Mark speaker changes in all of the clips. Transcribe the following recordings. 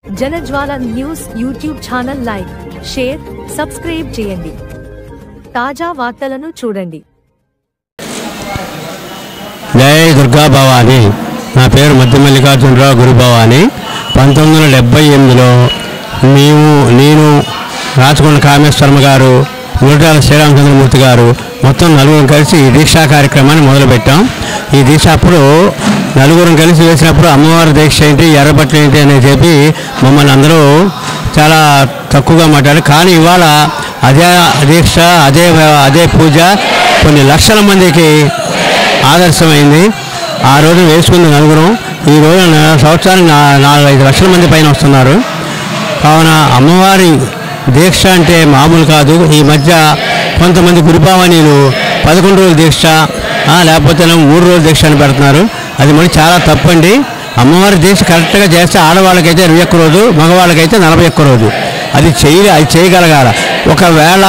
Speaker 1: జనజ్వాల news YouTube channel like, share, subscribe చేయండి. తాజా వార్తలను చూడండి.
Speaker 2: జై దుర్గా భవాని. నా పేరు మధ్య మల్లికార్జునరావు గురుభవాని. 1978లో నేను రాచకొండ కామేశ్వరమ్మ గారు, గురజాల శ్రీరామచంద్రమూర్తి గారు మొత్తం నలుగురం కలిసి ఈ దీక్షా కార్యక్రమాన్ని మొదలుపెట్టాం. ఈ దీక్ష అప్పుడు నలుగురం కలిసి వేసినప్పుడు అమ్మవారి దీక్ష ఏంటి, ఎర్రబట్టలు ఏంటి అని చెప్పి మమ్మల్ని అందరూ చాలా తక్కువగా మాట్లాడారు. కానీ ఇవాళ అదే దీక్ష, అదే పూజ కొన్ని లక్షల మందికి ఆదర్శమైంది. ఆ రోజు వేసుకుంది నలుగురం. ఈ రోజు సంవత్సరానికి 4-5 లక్షల మంది పైన వస్తున్నారు. కావున అమ్మవారి దీక్ష అంటే మామూలు కాదు. ఈ మధ్య కొంతమంది గురుభావనీయులు 11 రోజుల దీక్ష లేకపోతే 3 రోజుల దీక్ష అని పెడుతున్నారు. అది మరి చాలా తప్పండి. అమ్మవారి దీక్ష కరెక్ట్గా చేస్తే ఆడవాళ్ళకైతే 21 రోజు, మగవాళ్ళకైతే 41 రోజు. అది చేయగలగాల. ఒకవేళ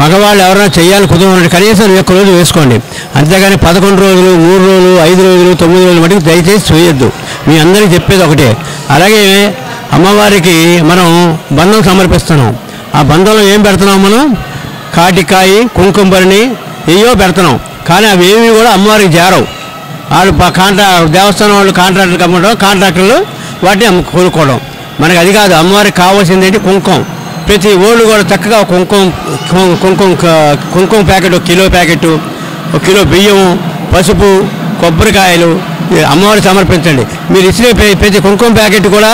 Speaker 2: మగవాళ్ళు ఎవరైనా చేయాలి కుదరదు, కనీసం 21 రోజు వేసుకోండి. అంతేగాని 11 రోజులు, 3 రోజులు, 5 రోజులు, 9 రోజులు మటుకు దయచేసి చేయొద్దు. మీ అందరికీ చెప్పేది ఒకటే. అలాగే అమ్మవారికి మనం బంధం సమర్పిస్తున్నాం. ఆ బంధంలో ఏం పెడుతున్నాం మనం? కాటికాయ, కుంకుమబరిని ఏయో పెడుతున్నాం. కానీ అవి ఏమి కూడా అమ్మవారికి చేరవు. వాళ్ళు దేవస్థానం వాళ్ళు కాంట్రాక్టర్లు అమ్మడం, కాంట్రాక్టర్లు వాటిని కొనుక్కోవడం. మనకి అది కాదు. అమ్మవారికి కావాల్సింది ఏంటి? కుంకుమ. ప్రతి ఓళ్ళు కూడా చక్కగా కుంకుమ ప్యాకెట్, 1 కిలో ప్యాకెట్, 1 కిలో బియ్యం, పసుపు, కొబ్బరికాయలు అమ్మవారికి సమర్పించండి. మీరు ఇచ్చిన ప్రతి కుంకుమ ప్యాకెట్ కూడా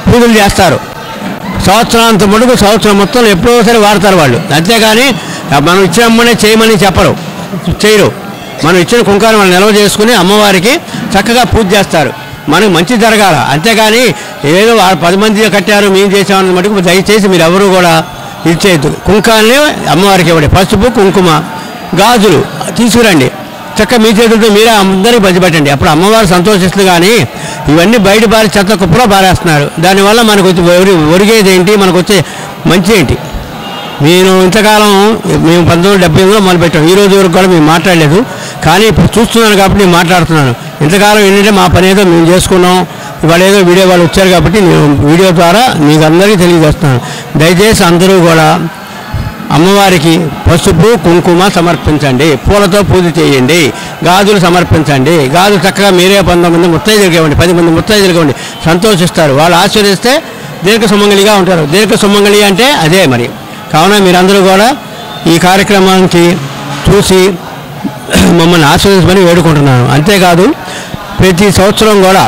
Speaker 2: పూజలు చేస్తారు. సంవత్సరాంత మటుకు సంవత్సరం మొత్తం ఎప్పుడో సరే వాడతారు వాళ్ళు. అంతేగాని మనం ఇచ్చినమ్మనే చేయమని చేయరు. మనం ఇచ్చిన కుంకాన్ని వాళ్ళు నిల్వ చేసుకుని అమ్మవారికి చక్కగా పూజ చేస్తారు. మనకు మంచి జరగాల. అంతేగాని ఏదో 10 మంది కట్టారు మేము చేసామని మటుకు దయచేసి మీరు ఎవరు కూడా ఇచ్చేయద్దు. కుంకాన్ని అమ్మవారికి ఇవ్వండి. పసుపు, కుంకుమ, గాజులు తీసుకురండి. చక్కగా మీ చేతులతో మీరే అందరికీ పంచిపెట్టండి. అప్పుడు అమ్మవారు సంతోషిస్తుంది. కానీ ఇవన్నీ బయట బారి చెత్త కుప్పలో బారేస్తున్నారు. దానివల్ల మనకు ఒరిగేది ఏంటి? మనకు వచ్చే మంచి ఏంటి? మేము ఇంతకాలం 1978లో మొదలుపెట్టాం. ఈ రోజు వరకు కూడా మేము మాట్లాడలేదు. కానీ ఇప్పుడు చూస్తున్నాను కాబట్టి నేను మాట్లాడుతున్నాను. ఇంతకాలం ఏంటంటే మా పని ఏదో మేము చేసుకున్నాం. ఇవాళ ఏదో వీడియో వాళ్ళు వచ్చారు కాబట్టి నేను వీడియో ద్వారా మీకు అందరికీ తెలియజేస్తున్నాను. దయచేసి అందరూ కూడా అమ్మవారికి పసుపు, కుంకుమ సమర్పించండి. పూలతో పూజ చేయండి. గాజులు సమర్పించండి. గాజులు చక్కగా మీరే 19 మంది ముత్తైదులకు ఇవ్వండి. 10 మంది ముత్తైదులకు ఇవ్వండి. సంతోషిస్తారు. వాళ్ళు ఆశీర్వదిస్తే దీర్ఘ సుమంగళిగా ఉంటారు. దీర్ఘ సుమంగళి అంటే అదే మరి. కావున మీరందరూ కూడా ఈ కార్యక్రమానికి చూసి మమ్మల్ని ఆశీర్వదించమని వేడుకుంటున్నాను. అంతేకాదు ప్రతి సంవత్సరం కూడా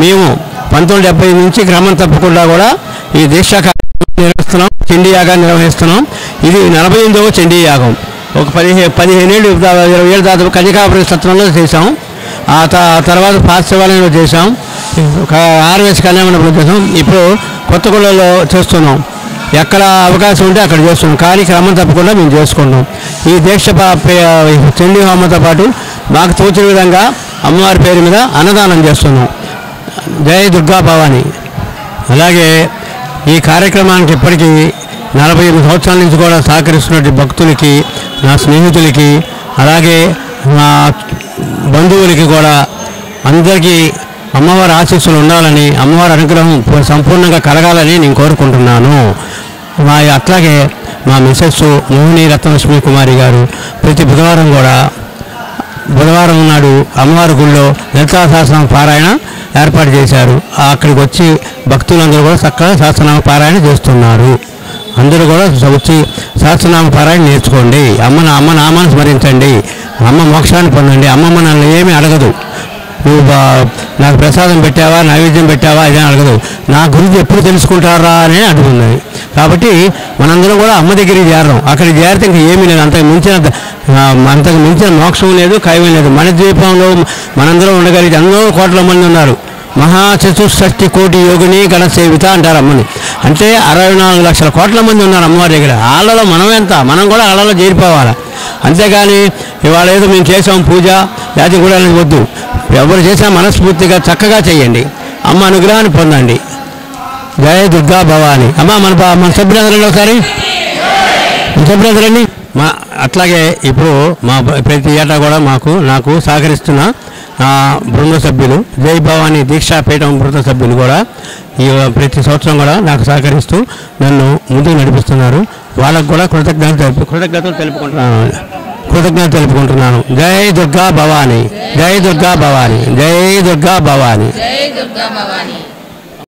Speaker 2: మేము 1970 నుంచి క్రమం తప్పకుండా కూడా ఈ దీక్షా నిర్వహిస్తున్నాం. చండీ యాగాన్ని నిర్వహిస్తున్నాం. ఇది 48వ చండీ యాగం. ఒక 15 ఏళ్ళు 20 ఏళ్ళ దాదాపు కన్యకాపురి సత్రంలో చేసాం. ఆ తర్వాత పాఠశాలలో చేసాం. ఆర్ఎస్ కళ్యాణంలో చేసాం. ఇప్పుడు కొత్తగూడలో చేస్తున్నాం. ఎక్కడ అవకాశం ఉంటే అక్కడ చేస్తున్నాం. కానీ క్రమం తప్పకుండా మేము చేసుకుంటాం. ఈ దీక్ష చండీ హోమంతో పాటు మాకు తోచిన విధంగా అమ్మవారి పేరు మీద అన్నదానం చేస్తున్నాం. జై దుర్గా భవాని. అలాగే ఈ కార్యక్రమానికి ఇప్పటికీ 48 సంవత్సరాల నుంచి కూడా సహకరిస్తున్నటువంటి భక్తులకి, నా స్నేహితులకి, అలాగే నా బంధువులకి కూడా అందరికీ అమ్మవారి ఆశీస్సులు ఉండాలని, అమ్మవారి అనుగ్రహం సంపూర్ణంగా కలగాలని నేను కోరుకుంటున్నాను. అట్లాగే మా మిసెస్ మోహిని రత్నలక్ష్మి కుమారి గారు ప్రతి బుధవారం నాడు అమ్మవారి గుళ్ళో లలితా సహస్రనామ పారాయణ ఏర్పాటు చేశారు. అక్కడికి వచ్చి భక్తులందరూ కూడా చక్కగా సహస్రనామ పారాయణ చేస్తున్నారు. అందరూ కూడా వచ్చి సహస్రనామ పారాయణ నేర్చుకోండి. అమ్మ నామాన్ని స్మరించండి. అమ్మ మోక్షాన్ని పొందండి. అమ్మ మనల్ని ఏమీ అడగదు. నువ్వు నాకు ప్రసాదం పెట్టావా, నైవేద్యం పెట్టావా ఇదే అడగదు. నా గురించి ఎప్పుడు తెలుసుకుంటారా అని అడుగుతుంది. కాబట్టి మనందరం కూడా అమ్మ దగ్గరికి చేరడం. అక్కడికి చేరితే ఇంకా ఏమీ లేదు. అంతకు మించిన మోక్షం లేదు, కైవం లేదు. మన ద్వీపంలో మనందరం ఉండగలిగితే ఎన్నో కోట్ల మంది ఉన్నారు. మహాచతుష్షష్టి కోటి యోగిని గణసేవిత అంటారు అమ్మని. అంటే 64 లక్షల కోట్ల మంది ఉన్నారు అమ్మవారి దగ్గర. వాళ్ళలో మనం ఎంత? మనం కూడా వాళ్ళలో చేరిపోవాలి. అంతేగాని ఇవాళ ఏదో మేము చేసాం పూజ లేకపోతే కూడా వద్దు. ఎవరు చేసినా మనస్ఫూర్తిగా చక్కగా చేయండి. అమ్మ అనుగ్రహాన్ని పొందండి. జయ దుర్గా భవాని. అమ్మ మన సభ్యులందరండి ఒకసారి సభ్యులందరండి. అట్లాగే ఇప్పుడు మా ప్రతి ఏటా కూడా నాకు సహకరిస్తున్న బృంద సభ్యులు, జై భవానీ దీక్షాపీఠం బృంద సభ్యులు కూడా ప్రతి సంవత్సరం కూడా నాకు సహకరిస్తూ నన్ను ముందుకు నడిపిస్తున్నారు. వాళ్ళకు కూడా కృతజ్ఞతలు తెలుపుకుంటున్నాను. జై దుర్గా భవానీ, జై దుర్గా భవానీ, జై దుర్గా భవానీ.